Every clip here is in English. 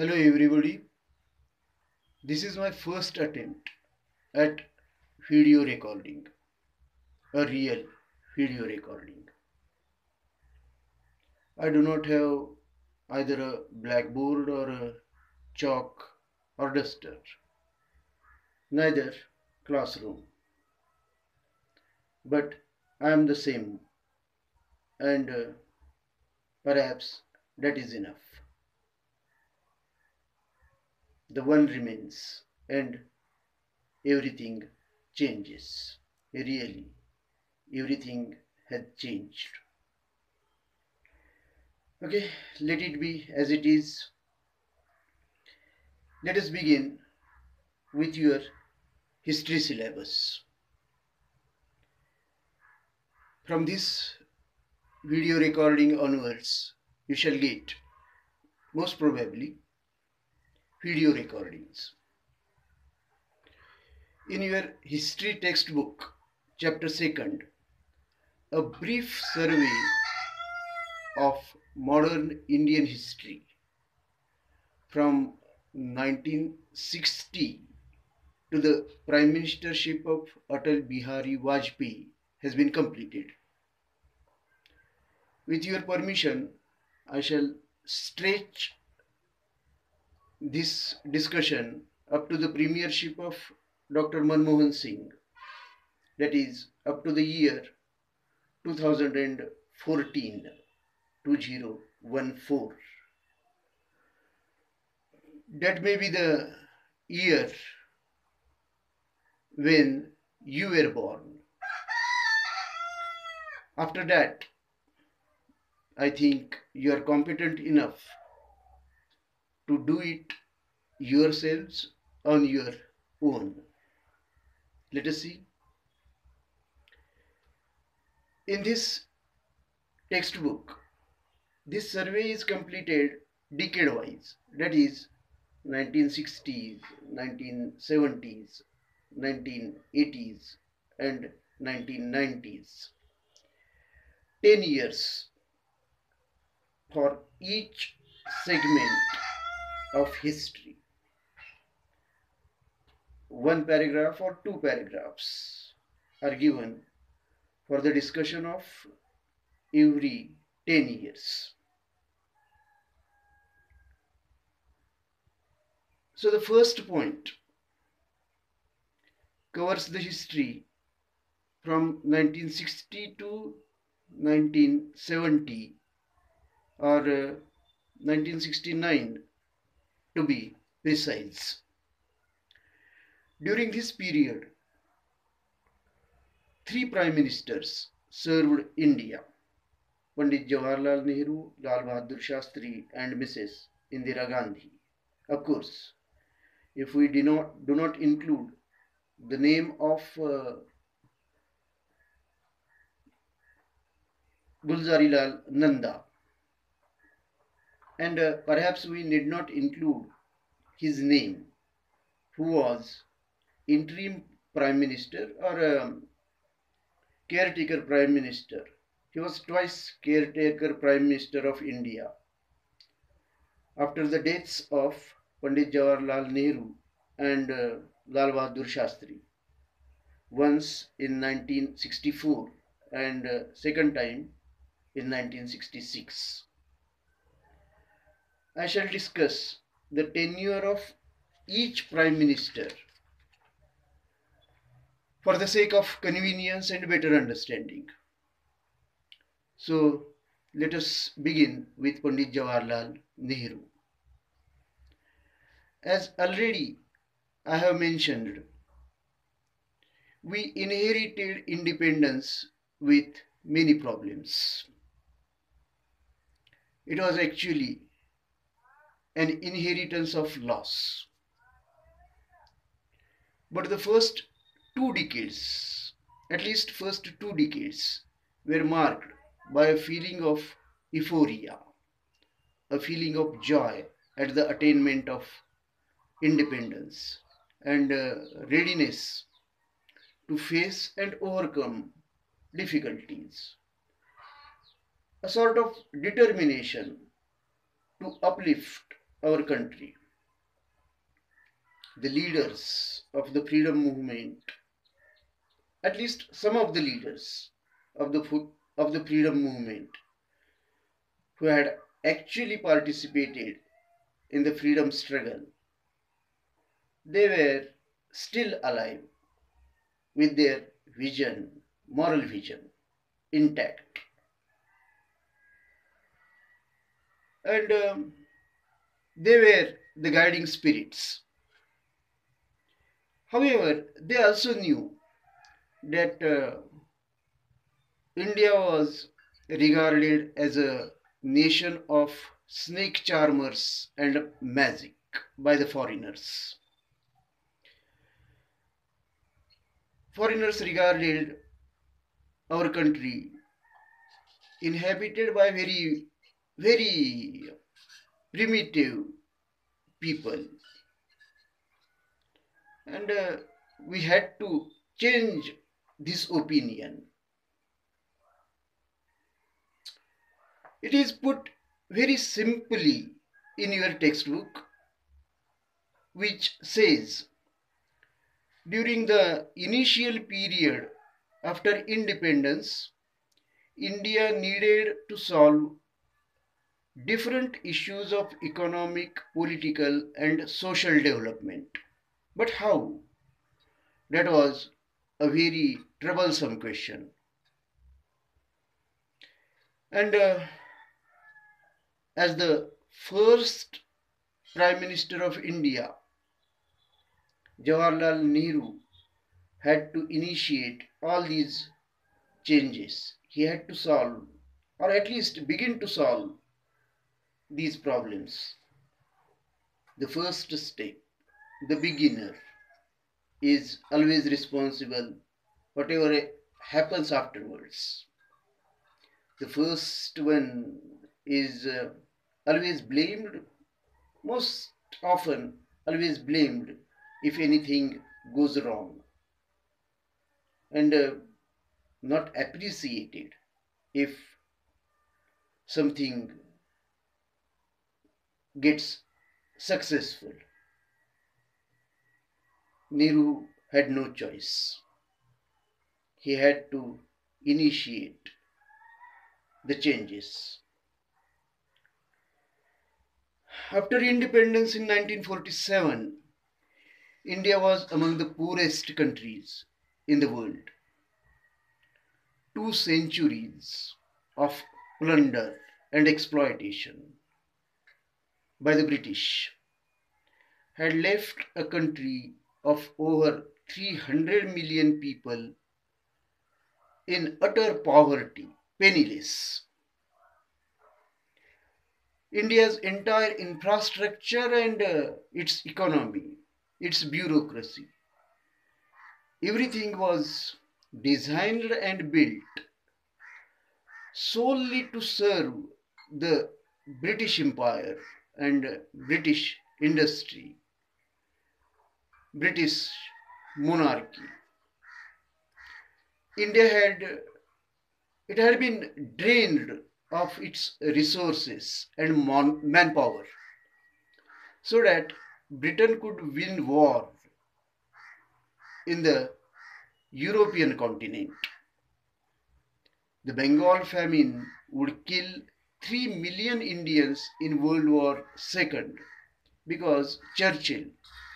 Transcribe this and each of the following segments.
Hello everybody, this is my first attempt at video recording, a real video recording. I do not have either a blackboard or a chalk or duster, neither classroom, but I am the same and perhaps that is enough. The one remains and everything changes. Really, everything has changed. Okay, let it be as it is. Let us begin with your history syllabus. From this video recording onwards, you shall get, most probably, video recordings. In your history textbook, chapter 2nd, a brief survey of modern Indian history from 1960 to the Prime Ministership of Atal Bihari Vajpayee has been completed. With your permission, I shall stretch this discussion up to the premiership of Dr. Manmohan Singh, that is, up to the year 2014. That may be the year when you were born. After that, I think you are competent enough to do it yourselves on your own. Let us see. In this textbook, this survey is completed decade-wise, that is 1960s, 1970s, 1980s and 1990s. 10 years for each segment of history. One paragraph or two paragraphs are given for the discussion of every 10 years. So the first point covers the history from 1960 to 1970 or 1969 to be precise. During this period, 3 prime ministers served India: Pandit Jawaharlal Nehru, Lal Bahadur Shastri and Mrs. Indira Gandhi. Of course, if we do not include the name of Gulzarilal Nanda, and perhaps we need not include his name, who was interim prime minister or caretaker prime minister. He was twice caretaker prime minister of India after the deaths of Pandit Jawaharlal Nehru and Lal Bahadur Shastri, once in 1964 and second time in 1966. I shall discuss the tenure of each prime minister for the sake of convenience and better understanding. So let us begin with Pandit Jawaharlal Nehru. As already I have mentioned, we inherited independence with many problems. It was actually an inheritance of loss. But the first 2 decades, at least first 2 decades, were marked by a feeling of euphoria, a feeling of joy at the attainment of independence and readiness to face and overcome difficulties, a sort of determination to uplift our country, the leaders of the freedom movement, at least some of the leaders of the freedom movement who had actually participated in the freedom struggle, they were still alive with their vision, moral vision, intact. And they were the guiding spirits. However, they also knew that India was regarded as a nation of snake charmers and magic by the foreigners. Foreigners regarded our country inhabited by very primitive people, and we had to change this opinion. It is put very simply in your textbook, which says during the initial period after independence, India needed to solve different issues of economic, political, and social development. But how? That was a very troublesome question. And as the first Prime Minister of India, Jawaharlal Nehru had to initiate all these changes. He had to solve, or at least begin to solve, these problems. The first step, the beginner, is always responsible whatever happens afterwards. The first one is always blamed, most often always blamed if anything goes wrong, and not appreciated if something gets successful. Nehru had no choice. He had to initiate the changes. After independence in 1947, India was among the poorest countries in the world. 2 centuries of plunder and exploitation by the British had left a country of over 300 million people in utter poverty, penniless. India's entire infrastructure and its economy, its bureaucracy, everything was designed and built solely to serve the British Empire and British industry, British monarchy. India had it had been drained of its resources and manpower so that Britain could win war in the European continent. The Bengal famine would kill 3 million Indians in World War II because Churchill,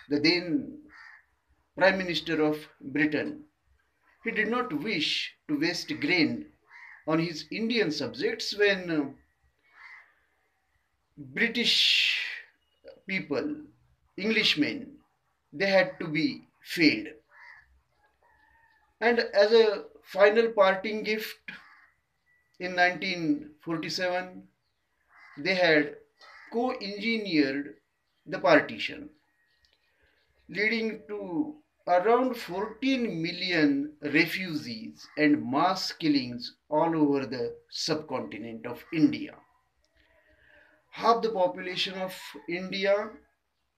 the then Prime Minister of Britain, he did not wish to waste grain on his Indian subjects when British people, Englishmen, they had to be fed. And as a final parting gift in 1947, they had co engineered the partition, leading to around 14 million refugees and mass killings all over the subcontinent of India. Half the population of India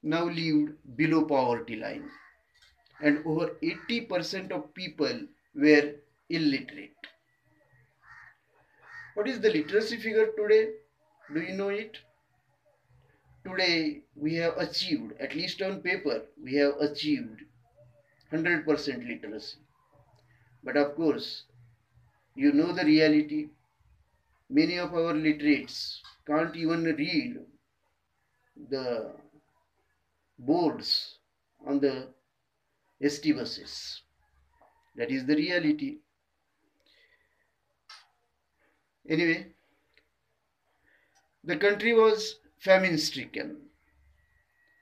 now lived below poverty line, and over 80% of people were illiterate. What is the literacy figure today? Do you know it? today we have achieved, at least on paper, we have achieved 100% literacy. But of course, you know the reality. Many of our literates can't even read the boards on the ST buses. That is the reality. Anyway, the country was famine stricken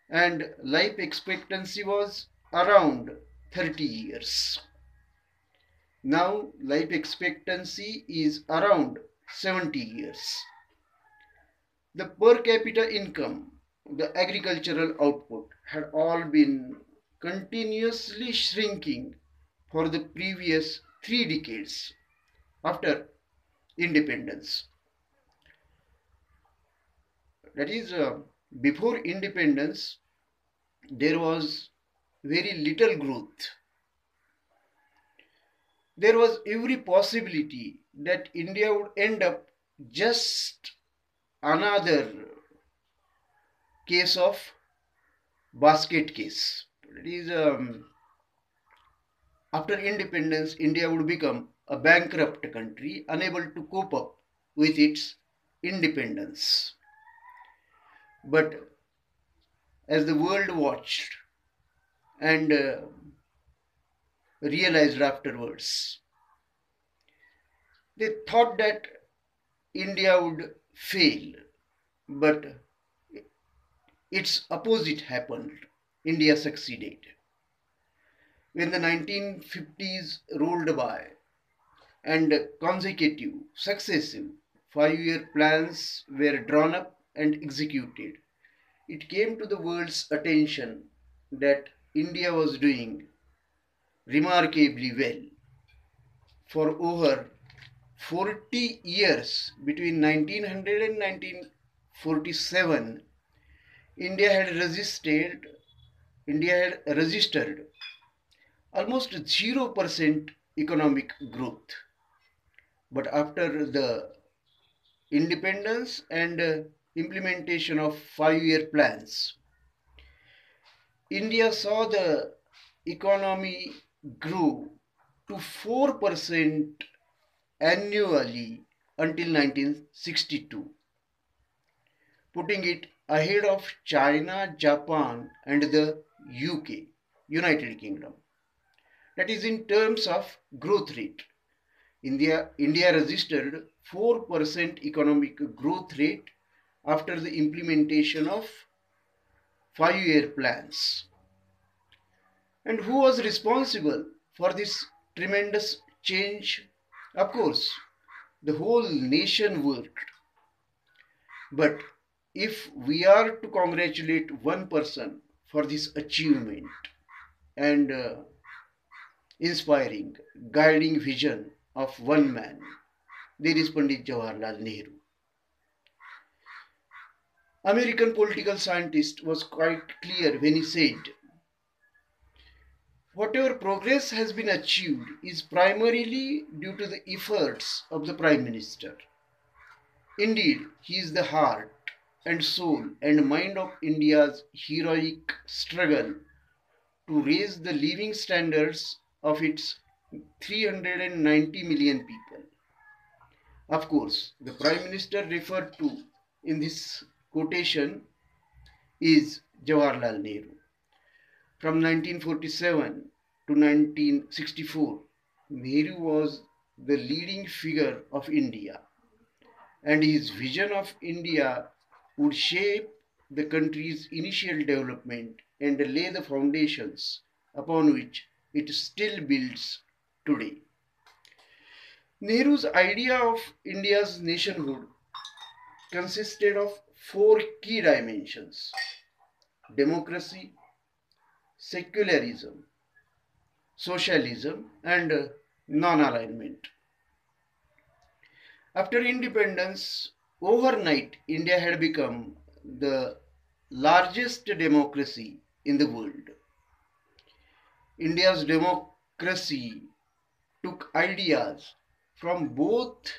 and life expectancy was around 30 years. Now life expectancy is around 70 years. The per capita income, the agricultural output had all been continuously shrinking for the previous 3 decades after independence. That is, before independence, there was very little growth. There was every possibility that India would end up just another case of basket case. That is, after independence, India would become a bankrupt country, unable to cope up with its independence. But as the world watched and realized afterwards, they thought that India would fail, but its opposite happened. India succeeded. When the 1950s rolled by and consecutive, successive 5-year plans were drawn up and executed, it came to the world's attention that India was doing remarkably well. For over 40 years, between 1900 and 1947, India had registered almost 0% economic growth. But after the independence and implementation of 5-year plans, India saw the economy grow to 4% annually until 1962, putting it ahead of China, Japan, and the UK, United Kingdom. That is, in terms of growth rate, India registered 4% economic growth rate after the implementation of 5-year plans. And who was responsible for this tremendous change? Of course, the whole nation worked. But if we are to congratulate one person for this achievement and inspiring, guiding vision of one man, there is Pandit Jawaharlal Nehru. American political scientist was quite clear when he said, whatever progress has been achieved is primarily due to the efforts of the Prime Minister. Indeed, he is the heart and soul and mind of India's heroic struggle to raise the living standards of its 390 million people. Of course, the Prime Minister referred to in this quotation is Jawaharlal Nehru. From 1947 to 1964, Nehru was the leading figure of India, and his vision of India would shape the country's initial development and lay the foundations upon which it still builds today. Nehru's idea of India's nationhood consisted of 4 key dimensions: democracy, secularism, socialism, and non-alignment. After independence, overnight India had become the largest democracy in the world. India's democracy took ideas from both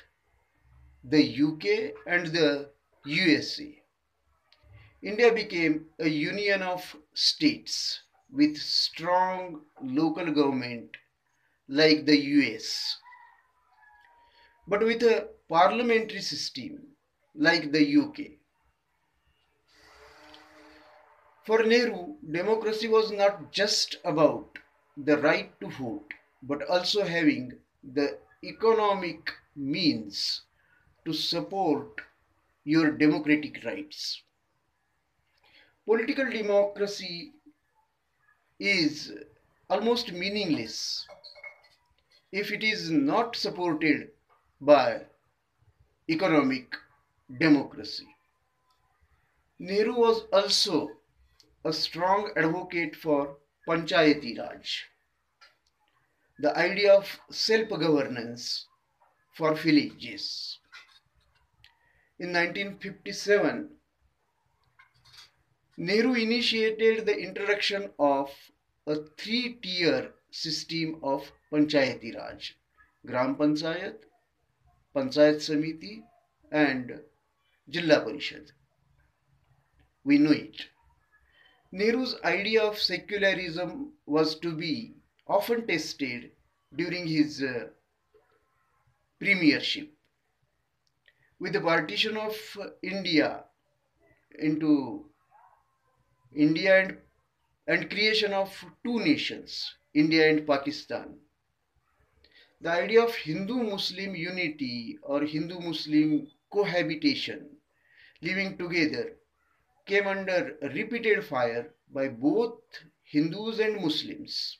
the UK and the USA. India became a union of states with strong local government like the US, but with a parliamentary system like the UK. For Nehru, democracy was not just about the right to vote, but also having the economic means to support your democratic rights. Political democracy is almost meaningless if it is not supported by economic democracy. Nehru was also a strong advocate for Panchayati Raj, the idea of self governance for villages. In 1957, Nehru initiated the introduction of a three-tier system of Panchayati Raj: Gram Panchayat, Panchayat Samiti, and Jilla Parishad. We know it. Nehru's idea of secularism was to be often tested during his premiership. With the partition of India into India and creation of two nations, India and Pakistan, the idea of Hindu-Muslim unity or Hindu-Muslim cohabitation, living together, came under repeated fire by both Hindus and Muslims.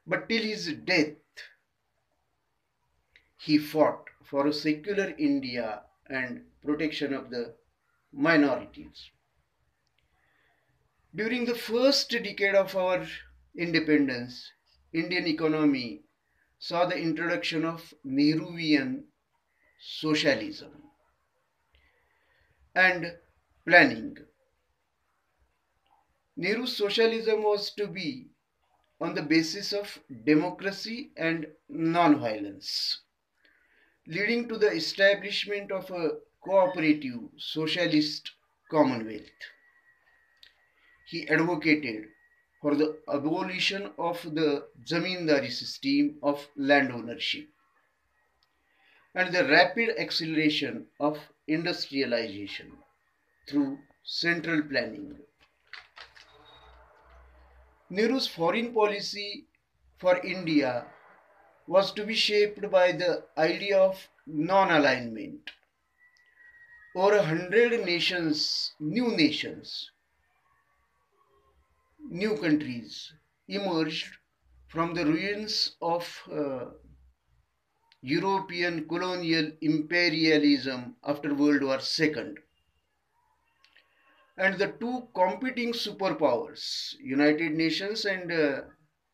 But till his death, he fought for a secular India and protection of the minorities. During the first decade of our independence, Indian economy saw the introduction of Nehruvian socialism and planning. Nehru's socialism was to be on the basis of democracy and non-violence, leading to the establishment of a cooperative socialist commonwealth. He advocated for the abolition of the zamindari system of land ownership and the rapid acceleration of industrialization through central planning. Nehru's foreign policy for India was to be shaped by the idea of non-alignment. Over 100 nations, new countries emerged from the ruins of European colonial imperialism after World War II. And the two competing superpowers, United Nations and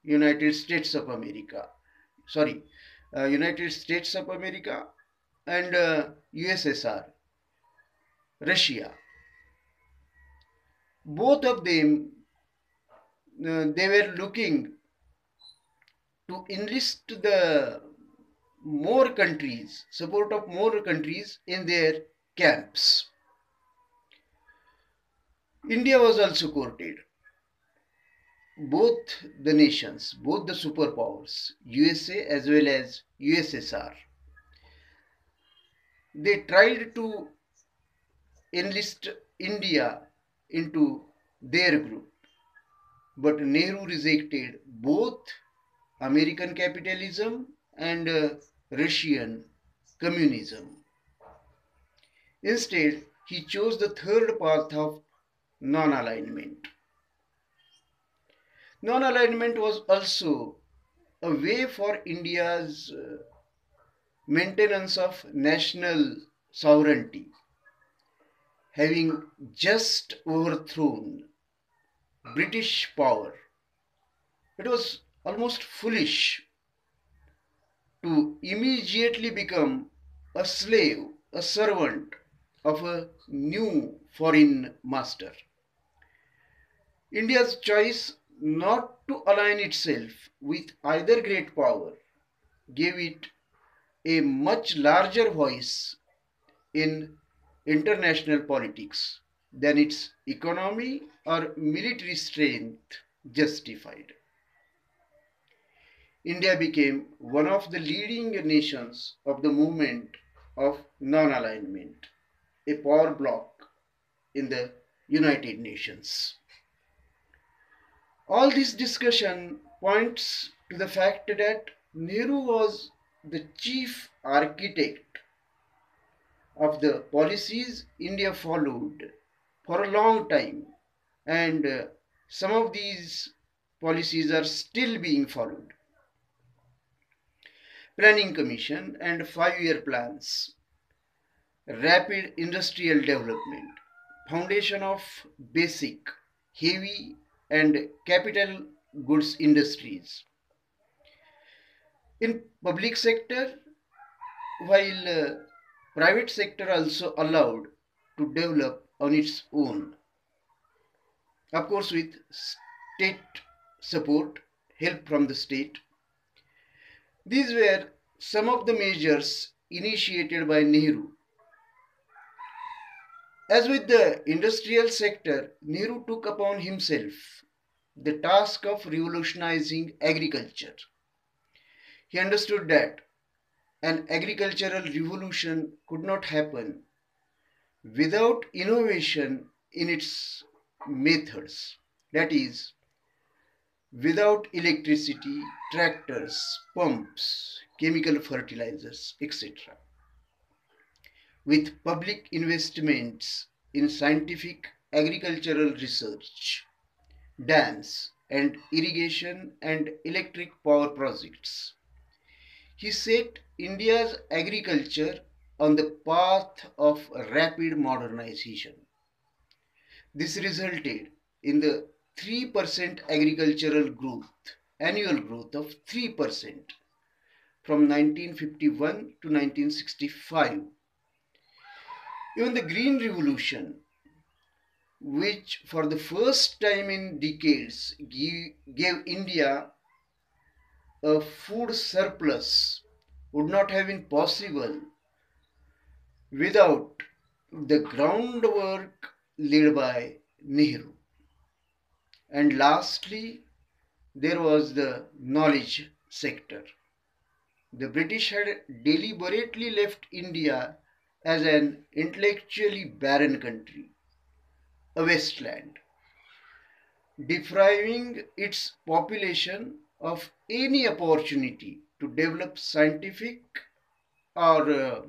United States of America, sorry, United States of America and USSR, Russia. Both of them, they were looking to enlist the more countries, support of more countries in their camps. India was also courted. Both the nations, both the superpowers, USA as well as USSR, they tried to enlist India into their group. But Nehru rejected both American capitalism and Russian communism. Instead, he chose the third path of non-alignment. Non-alignment was also a way for India's maintenance of national sovereignty, having just overthrown British power. It was almost foolish to immediately become a slave, a servant of a new foreign master. India's choice not to align itself with either great power gave it a much larger voice in international politics than its economy or military strength justified. India became one of the leading nations of the movement of non-alignment, a power bloc in the United Nations. All this discussion points to the fact that Nehru was the chief architect of the policies India followed for a long time, and some of these policies are still being followed. Planning Commission and 5-year plans, rapid industrial development, foundation of basic, heavy and capital goods industries. In public sector, while private sector also allowed to develop on its own, of course with state support, help from the state. These were some of the measures initiated by Nehru. As with the industrial sector, Nehru took upon himself the task of revolutionizing agriculture. He understood that an agricultural revolution could not happen without innovation in its methods. That is, without electricity, tractors, pumps, chemical fertilizers, etc. With public investments in scientific agricultural research, dams and irrigation and electric power projects, he set India's agriculture on the path of rapid modernization. This resulted in the 3% agricultural growth, annual growth of 3% from 1951 to 1965. Even the Green Revolution, which for the first time in decades gave India a food surplus, would not have been possible without the groundwork laid by Nehru. And lastly, there was the knowledge sector. The British had deliberately left India as an intellectually barren country, a wasteland, depriving its population of any opportunity to develop scientific or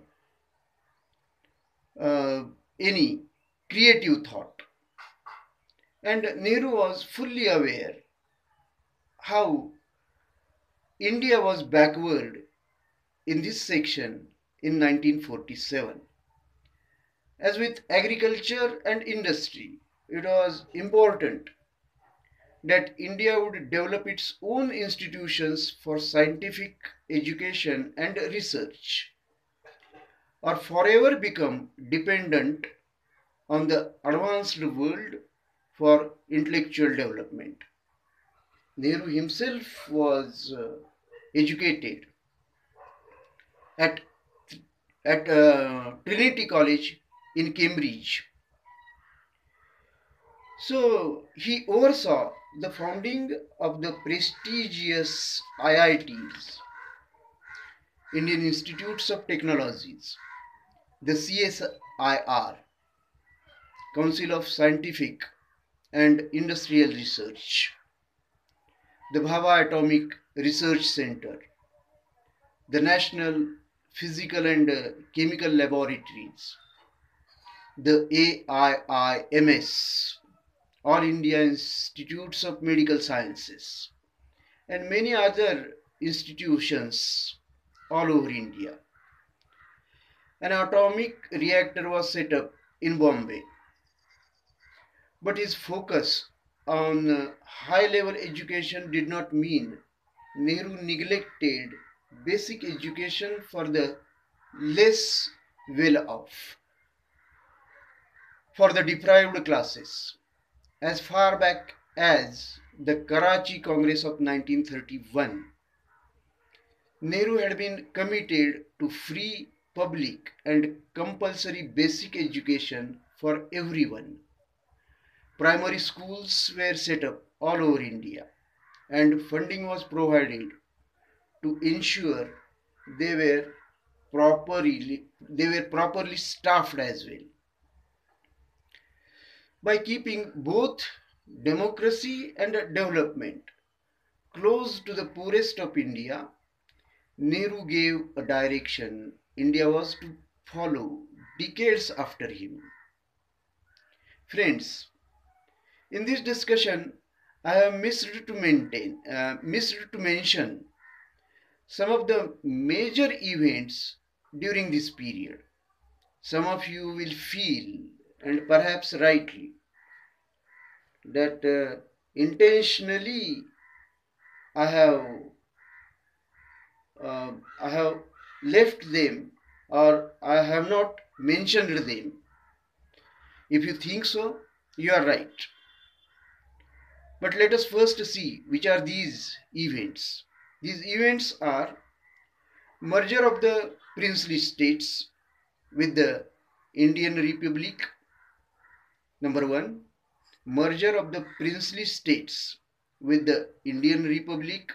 any creative thought. And Nehru was fully aware how India was backward in this section in 1947. As with agriculture and industry, it was important that India would develop its own institutions for scientific education and research, or forever become dependent on the advanced world for intellectual development. Nehru himself was educated at, at Trinity College in Cambridge. So he oversaw the founding of the prestigious IITs, Indian Institutes of Technologies, the CSIR, Council of Scientific and Industrial Research, the Bhabha Atomic Research Center, the National Physical and Chemical Laboratories, the AIIMS, All India Institutes of Medical Sciences, and many other institutions all over India. An atomic reactor was set up in Bombay, but his focus on high level education did not mean Nehru neglected basic education for the less well off, for the deprived classes. As far back as the Karachi Congress of 1931, Nehru had been committed to free, public and compulsory basic education for everyone, Primary schools were set up all over India and funding was provided to ensure they were properly staffed as well. By keeping both democracy and development close to the poorest of India, Nehru gave a direction India was to follow decades after him. Friends, in this discussion, I have missed to mention some of the major events during this period. Some of you will feel, and perhaps rightly, that intentionally I have I have left them or I have not mentioned them. If you think so, you are right. But let us first see which are these events. These events are merger of the princely states with the Indian Republic. Number one, merger of the princely states with the Indian Republic.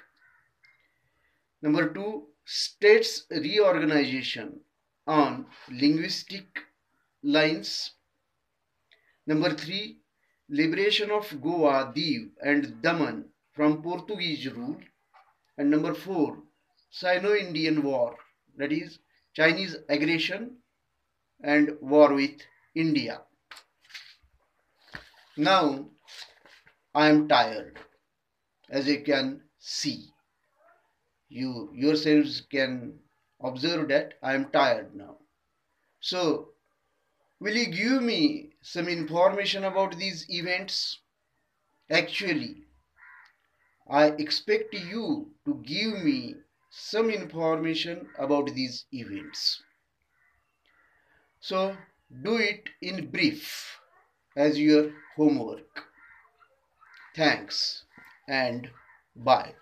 Number two, states reorganization on linguistic lines. Number three, liberation of Goa, Diu and Daman from Portuguese rule. And number four, Sino-Indian War, that is Chinese aggression and war with India. Now I am tired, as you can see. You yourselves can observe that I am tired now. So, will you give me some information about these events? Actually, I expect you to give me some information about these events. So, do it in brief as your homework. Thanks and bye.